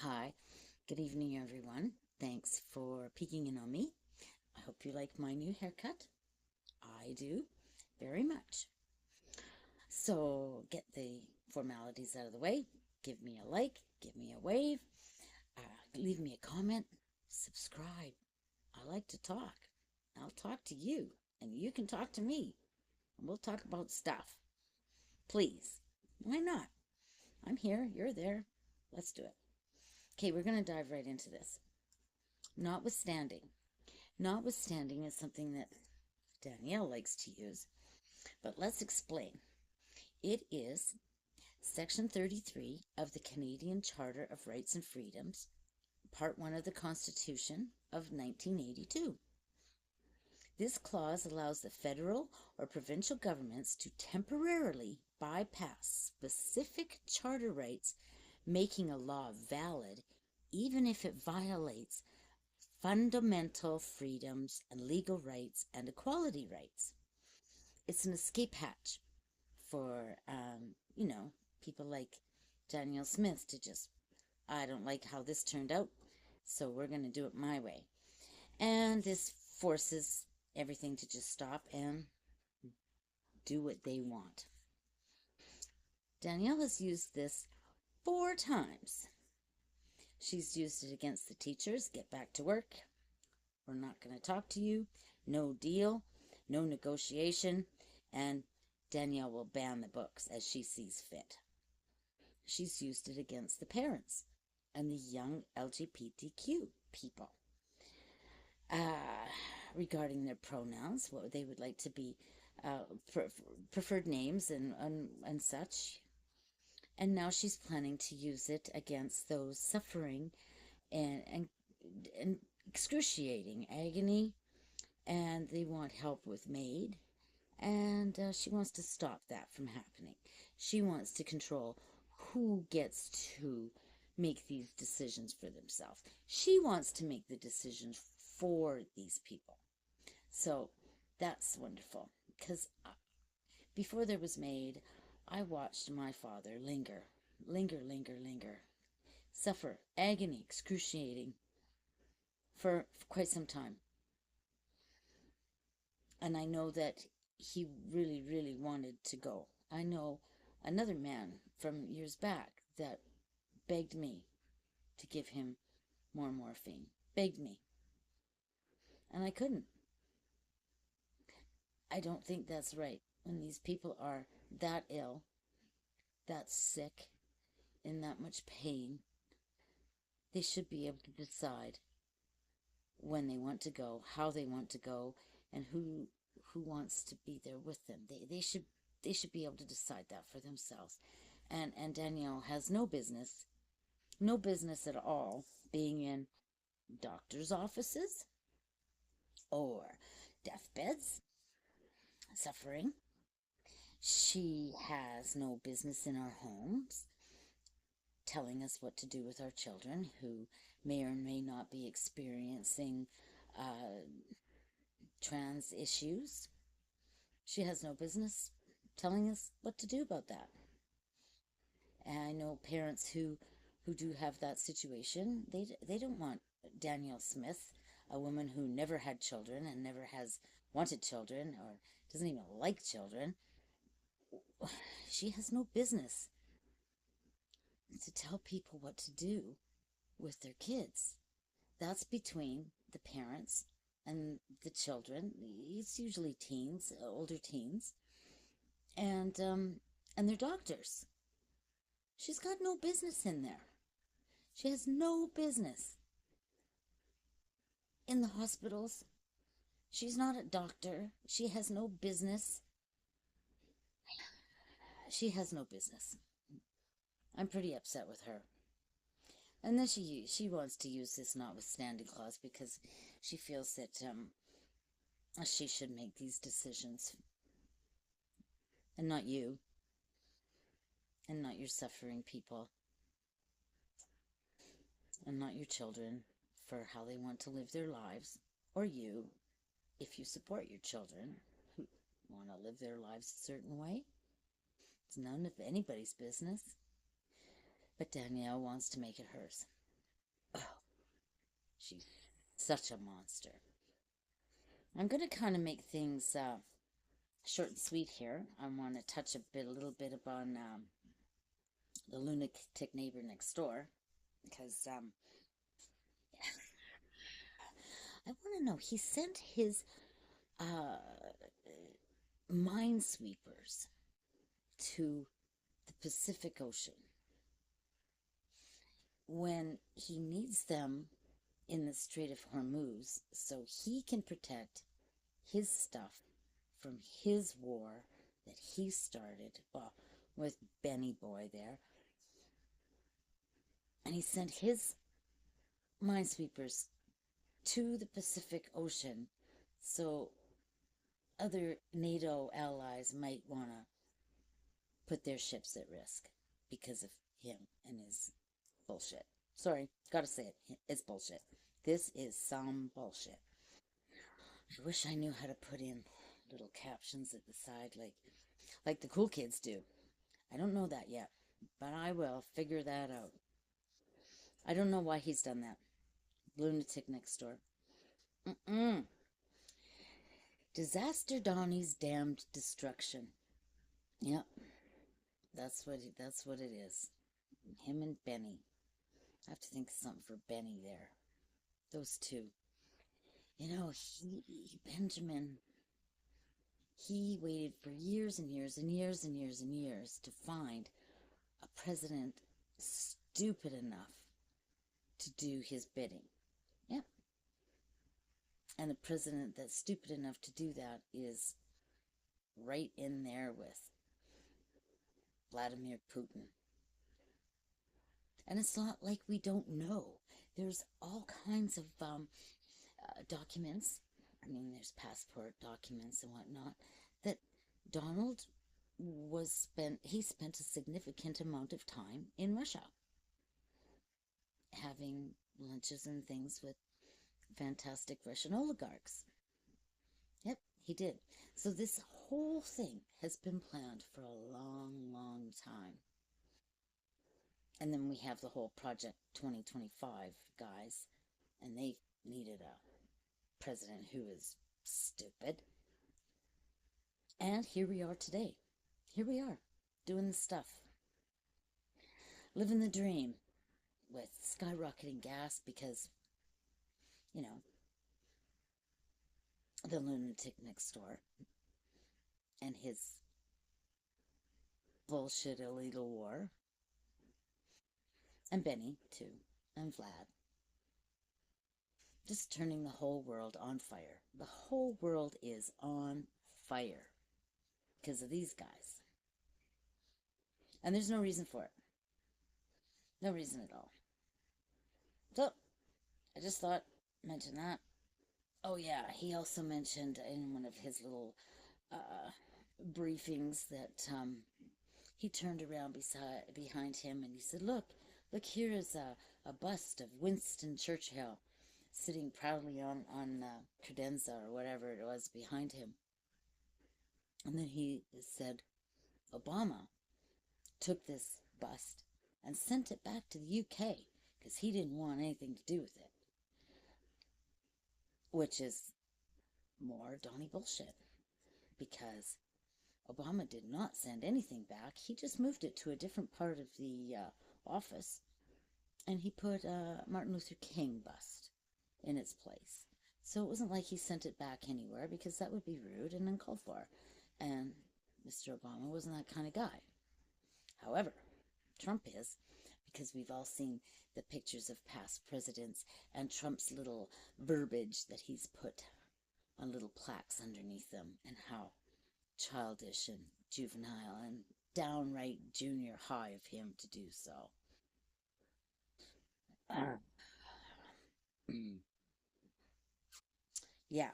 Hi, good evening, everyone. Thanks for peeking in on me. I hope you like my new haircut. I do very much. So, get the formalities out of the way. Give me a like, give me a wave, leave me a comment, subscribe. I like to talk. I'll talk to you, and you can talk to me, and we'll talk about stuff. Please. Why not? I'm here, you're there. Let's do it. Okay, we're going to dive right into this. Notwithstanding. Notwithstanding is something that Danielle likes to use, but let's explain. It is Section 33 of the Canadian Charter of Rights and Freedoms, Part 1 of the Constitution of 1982. This clause allows the federal or provincial governments to temporarily bypass specific charter rights, making a law valid even if it violates fundamental freedoms and legal rights and equality rights. It's an escape hatch for, people like Danielle Smith to just, I don't like how this turned out, so we're going to do it my way. And this forces everything to just stop and do what they want. Danielle has used this 4 times. She's used it against the teachers. Get back to work. We're not going to talk to you. No deal. No negotiation. And Danielle will ban the books as she sees fit. She's used it against the parents and the young LGBTQ people regarding their pronouns, what they would like to be preferred names and such. And now she's planning to use it against those suffering and excruciating agony, and they want help with MAID, and she wants to stop that from happening. She wants to control who gets to make these decisions for themselves. She wants to make the decisions for these people. So that's wonderful, because before there was MAID, I watched my father linger, suffer agony, excruciating for quite some time. And I know that he really, really wanted to go. I know another man from years back that begged me to give him more morphine. Begged me. And I couldn't. I don't think that's right. When these people are that ill, that sick, in that much pain, they should be able to decide when they want to go, how they want to go, and who wants to be there with them. They should be able to decide that for themselves. And Danielle has no business at all being in doctors' offices or deathbeds, suffering. She has no business in our homes, telling us what to do with our children who may or may not be experiencing trans issues. She has no business telling us what to do about that. And I know parents who do have that situation. They don't want Danielle Smith, a woman who never had children and never has wanted children or doesn't even like children. She has no business to tell people what to do with their kids. That's between the parents and the children. It's usually teens, older teens, and their doctors. She's got no business in there. She has no business in the hospitals. She's not a doctor. She has no business. She has no business. I'm pretty upset with her. And then she wants to use this notwithstanding clause because she feels that she should make these decisions. And not you. And not your suffering people. And not your children for how they want to live their lives. Or you, if you support your children who want to live their lives a certain way. It's none of anybody's business. But Danielle wants to make it hers. She's such a monster. I'm going to kind of make things short and sweet here. I want to touch a little bit upon the lunatic neighbor next door because I want to know. He sent his uh, minesweepers to the Pacific Ocean when he needs them in the Strait of Hormuz so he can protect his stuff from his war that he started, well, with Benny Boy there. And he sent his minesweepers to the Pacific Ocean so other NATO allies might want to put their ships at risk because of him and his bullshit. Sorry, gotta say it. It's bullshit. This is some bullshit. I wish I knew how to put in little captions at the side like the cool kids do. I don't know that yet, but I will figure that out. I don't know why he's done that. Lunatic next door. Mm-mm. Disaster Donnie's damned destruction. Yep, that's what it is. Him and Benny. I have to think of something for Benny there. Those two. You know, Benjamin, he waited for years and years and years and years and years to find a president stupid enough to do his bidding. Yep. And the president that's stupid enough to do that is right in there with Vladimir Putin. And it's not like we don't know. There's all kinds of documents. I mean, there's passport documents and whatnot that Donald he spent a significant amount of time in Russia having lunches and things with fantastic Russian oligarchs. Yep, he did. So this whole thing has been planned for a long, long time. And then we have the whole Project 2025 guys, and they needed a president who is stupid. And here we are today. Here we are, doing the stuff. Living the dream with skyrocketing gas because, you know, the lunatic next door and his bullshit illegal war. And Benny, too, and Vlad. Just turning the whole world on fire. The whole world is on fire because of these guys. And there's no reason for it. No reason at all. So, I just thought, mention that. Oh, yeah, he also mentioned in one of his little briefings that he turned around behind him and he said, look, here is a bust of Winston Churchill sitting proudly on credenza or whatever it was behind him. And then he said, Obama took this bust and sent it back to the UK because he didn't want anything to do with it. Which is more Donnie bullshit because Obama did not send anything back. He just moved it to a different part of the office and he put a Martin Luther King bust in its place. So it wasn't like he sent it back anywhere because that would be rude and uncalled for. And Mr. Obama wasn't that kind of guy. However, Trump is, because we've all seen the pictures of past presidents and Trump's little verbiage that he's put on little plaques underneath them and how childish and juvenile and downright junior high of him to do so. Yeah.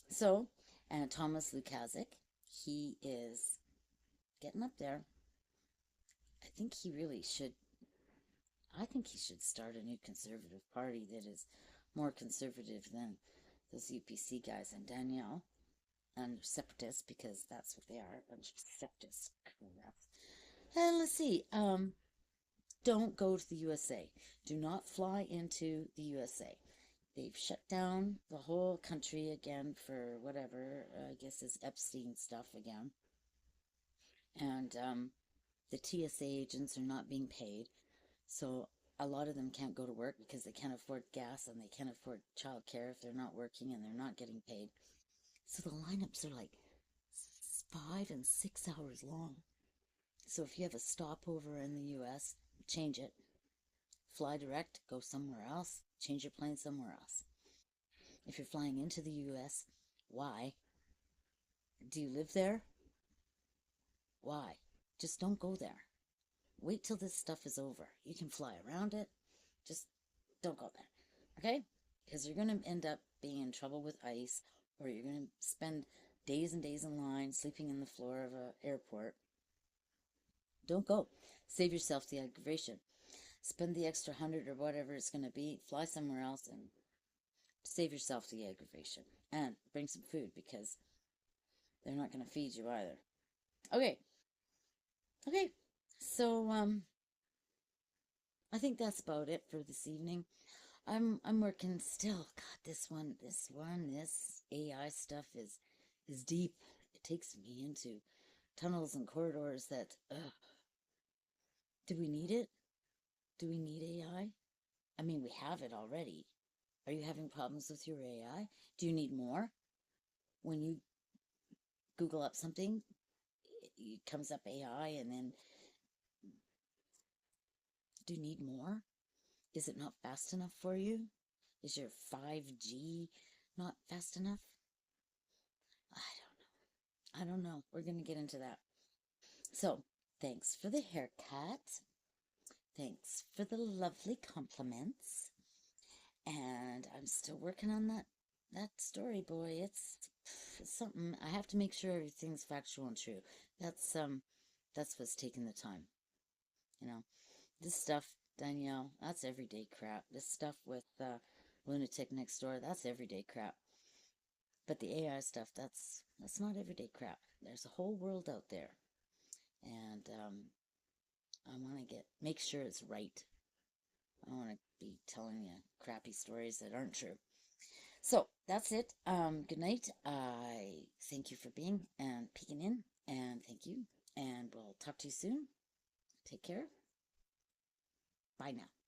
So, and Thomas Lukazik, he is getting up there. I think he should start a new conservative party that is more conservative than those UPC guys and Danielle and separatists because that's what they are, a bunch of separatists. And let's see, don't go to the USA. Do not fly into the USA. They've shut down the whole country again for whatever, I guess it's Epstein stuff again. And the TSA agents are not being paid. So a lot of them can't go to work because they can't afford gas and they can't afford childcare if they're not working and they're not getting paid. So the lineups are like 5 and 6 hours long. So if you have a stopover in the US, change it. Fly direct, go somewhere else, change your plane somewhere else. If you're flying into the US, why? Do you live there? Why? Just don't go there. Wait till this stuff is over. You can fly around it. Just don't go there. Okay? Because you're going to end up being in trouble with ICE, or you're going to spend days and days in line sleeping in the floor of an airport. Don't go. Save yourself the aggravation. Spend the extra 100 or whatever it's going to be. Fly somewhere else and save yourself the aggravation. And bring some food because they're not going to feed you either. Okay. Okay. So, I think that's about it for this evening. I'm working still. God, this AI stuff is deep. It takes me into tunnels and corridors that do we need it? Do we need AI? I mean, we have it already. Are you having problems with your AI? Do you need more? When you Google up something, it comes up AI, and then do you need more? Is it not fast enough for you? Is your 5G not fast enough? I don't know. We're going to get into that. So, thanks for the haircut. Thanks for the lovely compliments. And I'm still working on that story, boy. It's something. I have to make sure everything's factual and true. That's what's taking the time. You know, this stuff, Danielle, that's everyday crap. This stuff with lunatic next door, that's everyday crap. But the AI stuff, that's not everyday crap. There's a whole world out there, and I want to make sure it's right. I don't want to be telling you crappy stories that aren't true. So that's it. Good night. I thank you for being and peeking in, and thank you. And we'll talk to you soon. Take care. Bye now.